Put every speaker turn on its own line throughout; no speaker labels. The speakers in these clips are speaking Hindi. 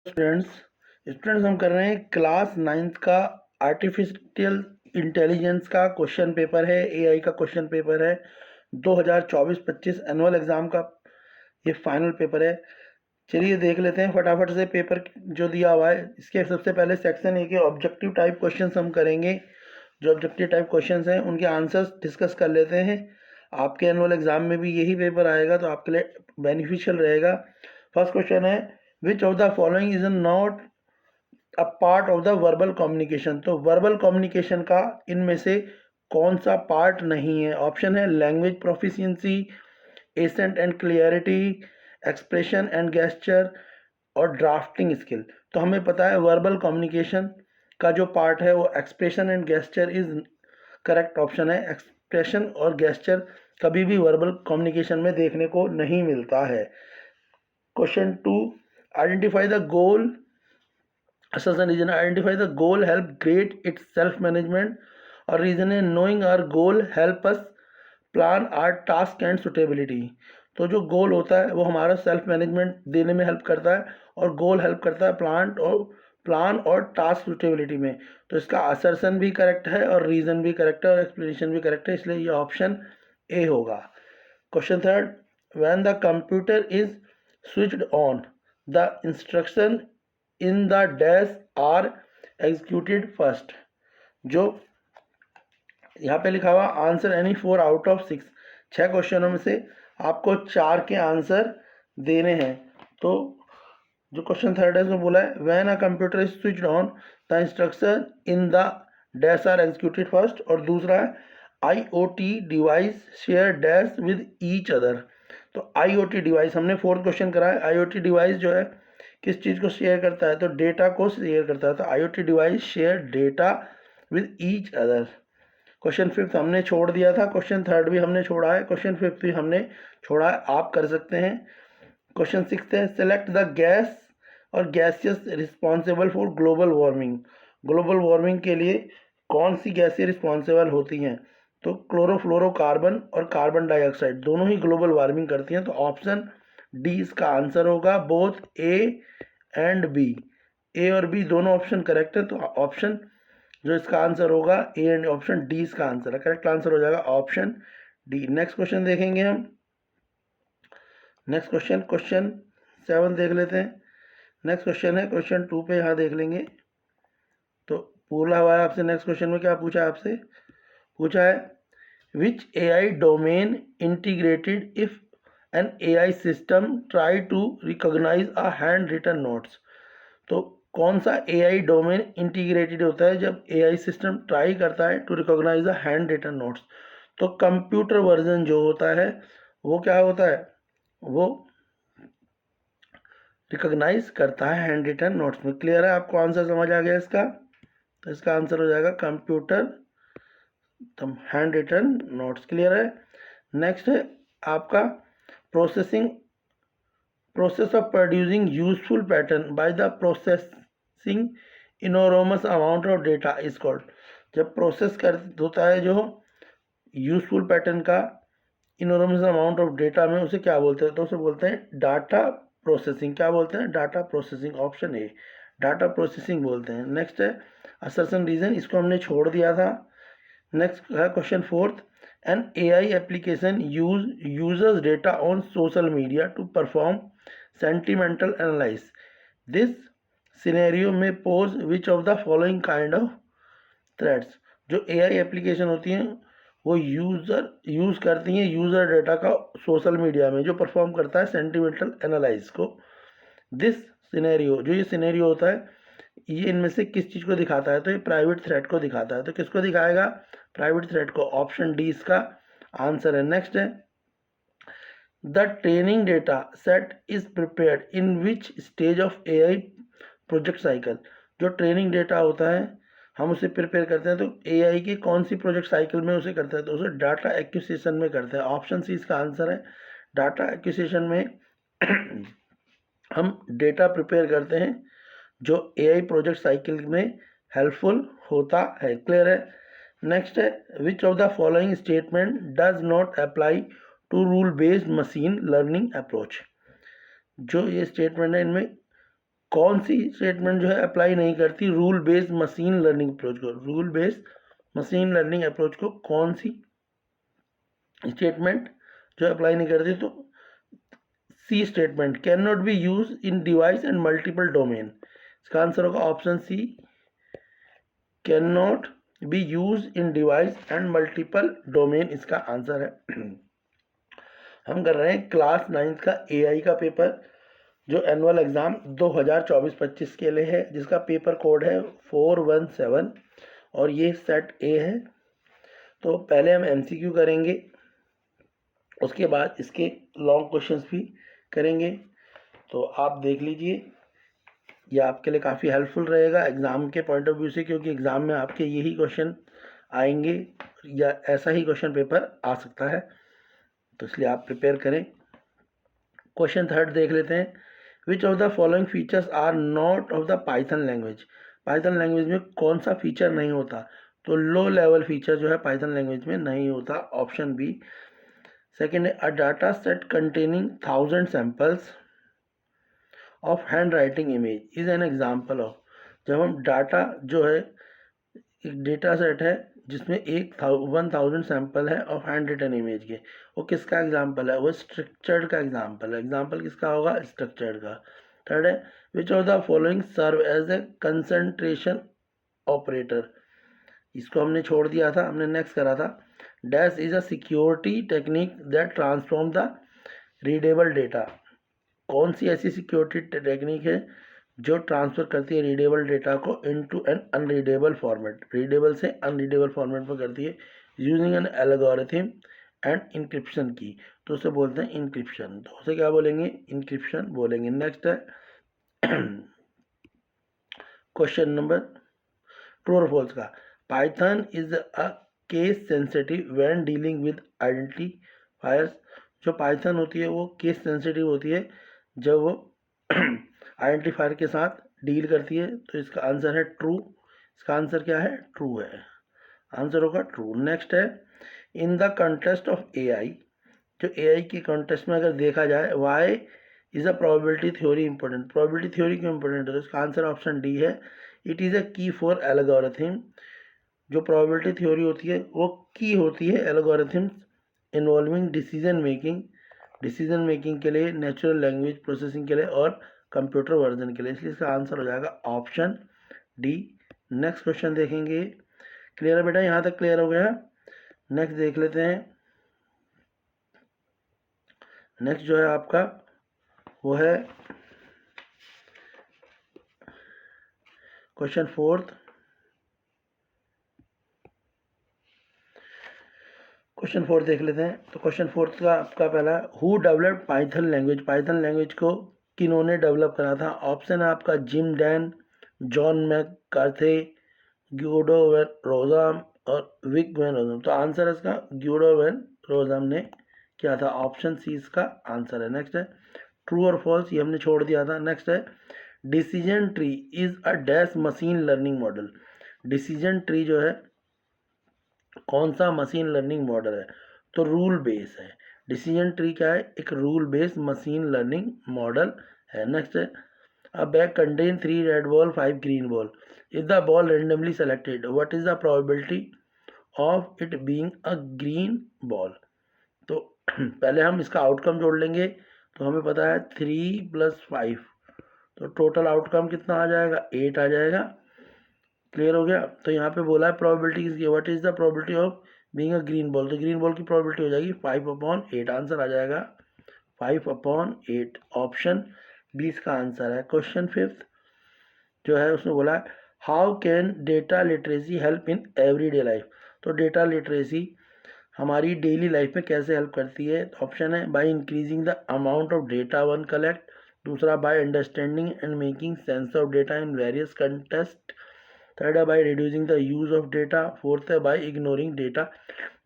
स्टूडेंट्स स्टूडेंट्स हम कर रहे हैं क्लास 9th का आर्टिफिशियल इंटेलिजेंस का क्वेश्चन पेपर है। एआई का क्वेश्चन पेपर है 2024-25 एनुअल एग्जाम का ये फाइनल पेपर है। चलिए देख लेते हैं फटाफट से पेपर जो दिया हुआ है। इसके सबसे पहले सेक्शन ए के ऑब्जेक्टिव टाइप क्वेश्चंस हम करेंगे। जो ऑब्जेक्टिव टाइप क्वेश्चंस हैं उनके आंसर्स डिस्कस कर लेते हैं। आपके एनुअल एग्जाम में भी यही पेपर आएगा तो आपके लिए बेनिफिशियल रहेगा। फर्स्ट क्वेश्चन है which of the following is not a part of the verbal communication. तो वर्बल कम्युनिकेशन का इनमें से कौन सा पार्ट नहीं है? ऑप्शन है language proficiency, accent and clarity, expression and gesture और ड्राफ्टिंग स्किल। तो हमें पता है वर्बल कम्युनिकेशन का जो पार्ट है वो expression and gesture is correct option है। एक्सप्रेशन और गेस्चर कभी भी वर्बल कम्युनिकेशन में देखने को नहीं मिलता है। Question 2, identify the goal assertion reason. Identify the goal help create its self management और रीजन है knowing our goal help us plan our task and suitability। तो जो गोल होता है वो हमारा सेल्फ मैनेजमेंट देने में हेल्प करता है और गोल हेल्प करता है प्लान और टास्क सुटेबिलिटी में। तो इसका असर्शन भी करेक्ट है और रीजन भी करेक्ट है और एक्सप्लेनेशन भी करेक्ट है, इसलिए ये ऑप्शन ए होगा। Question third, when the computer is switched on the instruction in the dash are executed first. जो यहाँ पे लिखा हुआ आंसर एनी 4 आउट ऑफ 6, 6 क्वेश्चनों में से आपको 4 के आंसर देने हैं। तो जो क्वेश्चन थर्ड है उसमें बोला है when a computer is switched on the instruction in the dash are executed first, और दूसरा है IoT device share dash with each other. तो IoT डिवाइस हमने फोर्थ क्वेश्चन करा है। IoT डिवाइस जो है किस चीज़ को शेयर करता है? तो डेटा को शेयर करता है। तो IoT device share data with each other. Question fifth हमने छोड़ दिया था, क्वेश्चन थर्ड भी हमने छोड़ा है, क्वेश्चन फिफ्थ भी हमने छोड़ा है, आप कर सकते हैं। क्वेश्चन सिक्स है सेलेक्ट द गैस और gases responsible for global warming. Global warming के लिए कौन सी गैसें रिस्पॉन्सिबल होती हैं? तो क्लोरोफ्लोरोकार्बन और कार्बन डाइऑक्साइड दोनों ही ग्लोबल वार्मिंग करती हैं। तो ऑप्शन डी इसका आंसर होगा। बोथ ए एंड बी, ए और बी दोनों ऑप्शन करेक्ट है। तो ऑप्शन जो इसका आंसर होगा ए एंड ऑप्शन डी इसका आंसर है। करेक्ट आंसर हो जाएगा ऑप्शन डी। नेक्स्ट क्वेश्चन देखेंगे हम। नेक्स्ट क्वेश्चन, क्वेश्चन 7 देख लेते हैं। नेक्स्ट क्वेश्चन है क्वेश्चन 2 पे, यहाँ देख लेंगे। तो पूरा हुआ है आपसे। नेक्स्ट क्वेश्चन में क्या पूछा है आपसे? पूछा है which AI domain integrated if an AI system try to recognize a hand written notes. तो कौन सा AI डोमेन इंटीग्रेटेड होता है जब AI सिस्टम ट्राई करता है to recognize the hand written notes? तो कंप्यूटर वर्जन जो होता है वो क्या होता है? वो रिकॉग्नाइज करता है हैंड रिटन नोट्स में। क्लियर है? आपको आंसर समझ आ गया इसका? तो इसका आंसर हो जाएगा computer hand written notes. Clear है? नेक्स्ट है आपका process of producing useful pattern by the processing enormous amount of data is called. जब प्रोसेस कर होता है जो यूजफुल पैटर्न का इनोरोमस अमाउंट ऑफ डेटा में, उसे क्या बोलते हैं? तो उसे बोलते हैं डाटा प्रोसेसिंग। क्या बोलते हैं? Data processing. Option A data processing बोलते हैं। नेक्स्ट है असर्शन रीजन, इसको हमने छोड़ दिया था। नेक्स्ट है question fourth, an AI application users data on social media to perform sentimental analysis. This scenario में pose which of the following kind of threads. जो AI एप्लीकेशन होती हैं वो यूज़ करती हैं यूज़र डेटा का सोशल मीडिया में, जो परफॉर्म करता है सेंटिमेंटल एनालिसिस को। दिस सिनेरियो, जो ये सिनेरियो होता है, ये इनमें से किस चीज़ को दिखाता है? तो ये प्राइवेट थ्रेड को दिखाता है। तो किसको दिखाएगा? प्राइवेट थ्रेड को। ऑप्शन डी इसका आंसर है। नेक्स्ट है the training data set is prepared in which stage of AI project cycle. जो ट्रेनिंग डेटा होता है हम उसे प्रिपेयर करते हैं तो AI की कौन सी प्रोजेक्ट साइकिल में उसे करते हैं? तो उसे डाटा एक्विजिशन में करते हैं। ऑप्शन सी इसका आंसर है। डाटा एक्विजिशन में हम डेटा प्रिपेयर करते हैं जो AI प्रोजेक्ट साइकिल में हेल्पफुल होता है। क्लियर है? नेक्स्ट है which of the following statement does not apply to rule based machine learning approach. जो ये स्टेटमेंट है इनमें कौन सी स्टेटमेंट जो है अप्लाई नहीं करती rule based machine learning approach को? Rule based machine learning approach को कौन सी स्टेटमेंट जो अप्लाई नहीं करती? तो C statement, can not be use in device and multiple domain. इसका आंसर होगा option C, can not be use in device and multiple domain इसका आंसर है। हम कर रहे हैं क्लास 9th का एआई का पेपर, जो एनुअल एग्ज़ाम 2024-25 के लिए है, जिसका पेपर कोड है 417 और ये सेट ए है। तो पहले हम एमसीक्यू करेंगे, उसके बाद इसके लॉन्ग क्वेश्चंस भी करेंगे। तो आप देख लीजिए, ये आपके लिए काफ़ी हेल्पफुल रहेगा एग्ज़ाम के पॉइंट ऑफ व्यू से, क्योंकि एग्ज़ाम में आपके यही क्वेश्चन आएंगे या ऐसा ही क्वेश्चन पेपर आ सकता है, तो इसलिए आप प्रिपेयर करें। क्वेश्चन थर्ड देख लेते हैं, which of the following features are not of the Python language? Python language में कौन सा फीचर नहीं होता? तो लो लेवल फीचर जो है पाइथन लैंग्वेज में नहीं होता, ऑप्शन बी। सेकेंड है, a data set containing 1000 samples of hand writing image is an example of. जब हम डाटा जो है, एक डेटा सेट है जिसमें 1000 सैंपल है ऑफ हैंड रिटन इमेज के, वो किसका एग्जाम्पल है? वो स्ट्रक्चर्ड का एग्जाम्पल है। एग्जाम्पल किसका होगा? स्ट्रक्चर्ड का। थर्ड है, which of the following serve as a concentration operator? इसको हमने छोड़ दिया था, हमने नेक्स्ट करा था, dash is a security technique that transform the readable data. कौन सी ऐसी सिक्योरिटी टेक्निक है जो ट्रांसफर करती है रीडेबल डेटा को into an unreadable format? Readable से अनरीडेबल फॉर्मेट में करती है using an algorithm and encryption key, तो उसे बोलते हैं इंक्रिप्शन। तो उसे क्या बोलेंगे? इंक्रिप्शन बोलेंगे। नेक्स्ट है क्वेश्चन नंबर ट्रू और फॉल्स का, Python is a case sensitive when dealing with identifiers. जो पाइथन होती है वो केस सेंसिटिव होती है जब वो आइडेंटिफायर के साथ डील करती है, तो इसका आंसर है ट्रू। इसका आंसर क्या है? ट्रू है, आंसर होगा ट्रू। नेक्स्ट है, in the context of AI, जो एआई के कंटेस्ट में अगर देखा जाए, why is a probability theory important? Probability theory क्यों इंपॉर्टेंट है? तो इसका आंसर ऑप्शन डी है, it is a key for algorithm. जो प्रोबेबिलिटी थ्योरी होती है वो की होती है एल्गोरिथम्स इन्वॉल्विंग डिसीजन मेकिंग के लिए, नेचुरल लैंग्वेज प्रोसेसिंग के लिए और कंप्यूटर वर्जन के लिए, इसलिए इसका आंसर हो जाएगा ऑप्शन डी। नेक्स्ट क्वेश्चन देखेंगे। क्लियर है बेटा? यहाँ तक क्लियर हो गया? नेक्स्ट देख लेते हैं। नेक्स्ट जो है आपका वो है क्वेश्चन फोर्थ। क्वेश्चन फोर्थ देख लेते हैं। तो क्वेश्चन फोर्थ का आपका पहला, who developed Python language? Python language को किन्होंने डेवलप करा था? ऑप्शन है आपका Jim Dan, John McCarthy, Guido van Rossum और विक वैन रोजाम। तो आंसर है इसका ग्यूडो वैन रोजाम ने किया था, ऑप्शन सी इसका आंसर है। नेक्स्ट है, ट्रू और फॉल्स, ये हमने छोड़ दिया था। नेक्स्ट है, decision tree is a dash machine learning model. Decision tree जो है कौन सा मशीन लर्निंग मॉडल है? तो रूल बेस है। डिसीजन ट्री क्या है? एक rule based machine learning model है। नेक्स्ट है, अ bag contain 3 red ball 5 green ball, if the ball randomly selected what is the probability of it being a green ball? तो पहले हम इसका आउटकम जोड़ लेंगे, तो हमें पता है 3 + 5, तो टोटल आउटकम कितना आ जाएगा? 8 आ जाएगा। क्लियर हो गया? तो यहाँ पे बोला है प्रोबेबिलिटी किसकी, what is the probability of being a green ball, तो ग्रीन बॉल की प्रोबेबिलिटी हो जाएगी 5/8। आंसर आ जाएगा 5/8, ऑप्शन बी इसका आंसर है। क्वेश्चन फिफ्थ जो है उसमें बोला है, how can data literacy help in everyday life? तो डेटा लिटरेसी हमारी डेली लाइफ में कैसे हेल्प करती है? ऑप्शन है, by increasing the amount of data one collect, दूसरा bye understanding and making sense of data in various context, third है by reducing the use of data, fourth है by ignoring data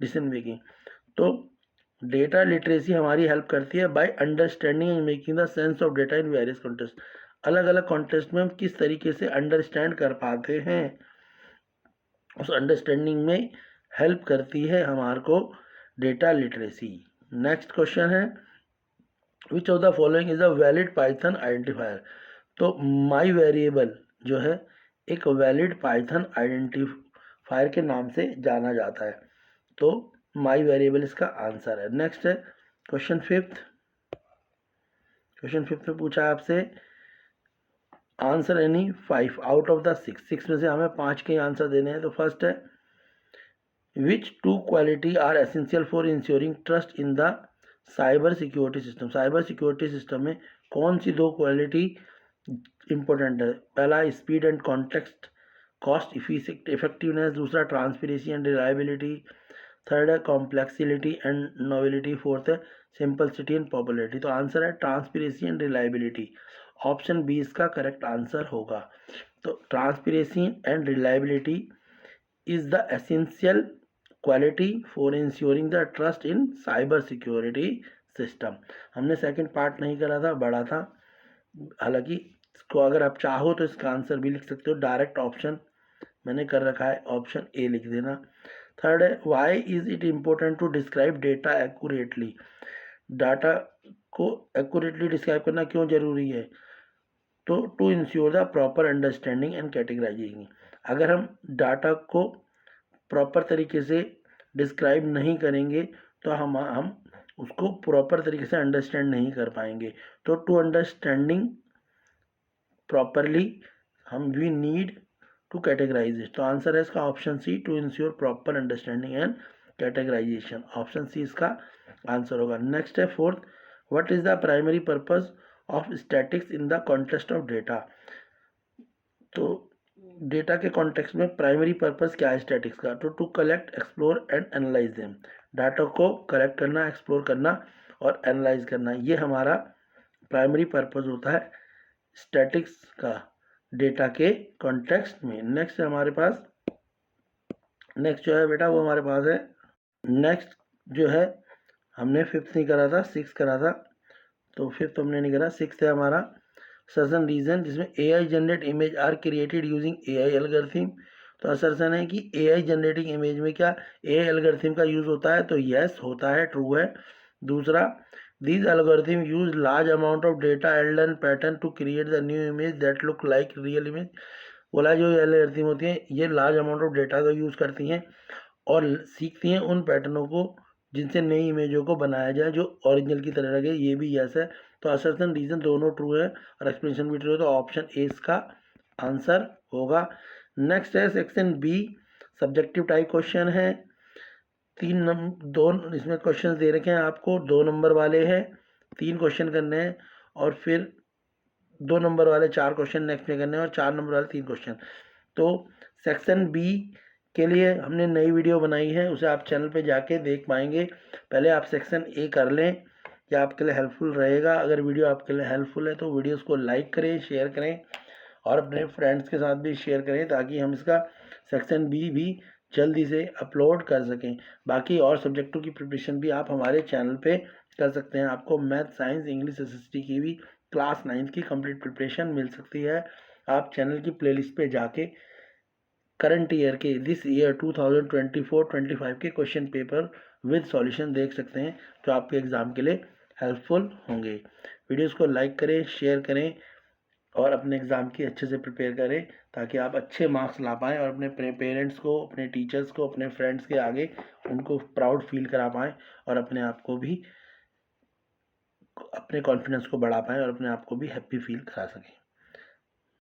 decision making. तो डेटा लिटरेसी हमारी हेल्प करती है by understanding and making the sense of data in various context. अलग अलग कॉन्टेस्ट में हम किस तरीके से अंडरस्टैंड कर पाते हैं, उस अंडरस्टैंडिंग में हेल्प करती है हमारे को डेटा लिटरेसी। नेक्स्ट क्वेश्चन है, which of the following is a valid Python identifier? तो माई वेरिएबल जो है एक वैलिड पाइथन आइडेंटिफायर के नाम से जाना जाता है। तो माई वेरिएबल इसका आंसर है। नेक्स्ट है क्वेश्चन फिफ्थ। क्वेश्चन फिफ्थ में पूछा है आपसे answer any 5 out of the 6। 6 में से हमें 5 के आंसर देने हैं। तो फर्स्ट है which two quality are essential for ensuring trust in the cyber security system. Cyber security system में कौन सी दो क्वालिटी इंपॉर्टेंट है? पहला speed and context, cost effectiveness, दूसरा ट्रांसपेरेंसी एंड रिलायबिलिटी, थर्ड है कॉम्प्लेक्सिलिटी एंड नोवेलिटी, फोर्थ है सिंपलिसिटी एंड पॉपुलरिटी। तो आंसर है transparency and reliability. Option B इसका करेक्ट आंसर होगा। तो transparency and reliability is the essential quality for ensuring the trust in cyber security system. हमने सेकंड पार्ट नहीं करा था, बड़ा था। हालांकि इसको अगर आप चाहो तो इसका आंसर भी लिख सकते हो। डायरेक्ट ऑप्शन मैंने कर रखा है, ऑप्शन ए लिख देना। थर्ड है why is it important to describe data accurately. Data को एक्यूरेटली डिस्क्राइब करना क्यों जरूरी है? तो to ensure the proper understanding and categorizing. अगर हम डाटा को प्रॉपर तरीके से डिस्क्राइब नहीं करेंगे तो हम उसको प्रॉपर तरीके से अंडरस्टैंड नहीं कर पाएंगे। तो टू अंडरस्टैंडिंग प्रॉपरली हम we need to categorise it. तो आंसर है इसका option C, to ensure proper understanding and categorisation. Option C इसका आंसर होगा। नेक्स्ट है fourth, what is the primary purpose of statics in the context of data. तो डेटा के कॉन्टेक्स्ट में प्राइमरी पर्पस क्या है स्टैटिक्स का? तो to collect, explore and analyse them. Data को कलेक्ट करना, एक्सप्लोर करना और एनालाइज करना, ये हमारा प्राइमरी पर्पस होता है स्टैटिक्स का डेटा के कॉन्टेक्स्ट में। नेक्स्ट है हमारे पास, नेक्स्ट जो है बेटा वो हमारे पास है, नेक्स्ट जो है हमने फिफ्थ नहीं करा था, सिक्स करा था। तो फिफ्थ हमने नहीं करा, सिक्स है हमारा सर्जन रीजन, जिसमें AI generate image are created using AI algorithm. तो असर्सन है कि एआई जनरेटिंग इमेज में क्या एआई एल्गोरिथम का यूज होता है? तो यस होता है, ट्रू है। दूसरा, these algorithms use large amount of data and learn pattern to create the new image that look like real image। बोला जो एल्गोरिथम होती हैं ये लार्ज अमाउंट ऑफ डेटा का यूज़ करती हैं और सीखती हैं उन पैटर्नों को जिनसे नई इमेजों को बनाया जाए जो ओरिजिनल की तरह लगे। ये भी यस है। तो असर्सन रीजन दोनों ट्रू है और एक्सप्लेनेशन भी ट्रू है। तो ऑप्शन ए इसका आंसर होगा। नेक्स्ट है section B, subjective type question है। दो इसमें क्वेश्चन दे रखे हैं आपको, 2 नंबर वाले हैं, 3 क्वेश्चन करने हैं और फिर 2 नंबर वाले 4 क्वेश्चन नेक्स्ट में करने हैं और 4 नंबर वाले 3 क्वेश्चन। तो सेक्शन बी के लिए हमने नई वीडियो बनाई है, उसे आप चैनल पे जाके देख पाएंगे। पहले आप सेक्शन ए कर लें, ये आपके लिए हेल्पफुल रहेगा। अगर वीडियो आपके लिए हेल्पफुल है तो वीडियोस को लाइक करें, शेयर करें और अपने फ्रेंड्स के साथ भी शेयर करें ताकि हम इसका सेक्शन बी भी जल्दी से अपलोड कर सकें। बाकी और सब्जेक्टों की प्रिपरेशन भी आप हमारे चैनल पे कर सकते हैं। आपको मैथ, साइंस, इंग्लिश, एसएसटी की भी क्लास 9 की कंप्लीट प्रिपरेशन मिल सकती है। आप चैनल की प्लेलिस्ट पे जाके करंट ईयर के दिस ईयर 2024-25 के क्वेश्चन पेपर विद सॉल्यूशन देख सकते हैं जो आपके एग्ज़ाम के लिए हेल्पफुल होंगे। वीडियोस को लाइक करें, शेयर करें और अपने एग्ज़ाम की अच्छे से प्रिपेयर करें ताकि आप अच्छे मार्क्स ला पाएँ और अपने पेरेंट्स को, अपने टीचर्स को, अपने फ्रेंड्स के आगे उनको प्राउड फील करा पाएँ और अपने आप को भी, अपने कॉन्फिडेंस को बढ़ा पाएँ और अपने आप को भी हैप्पी फील करा सकें।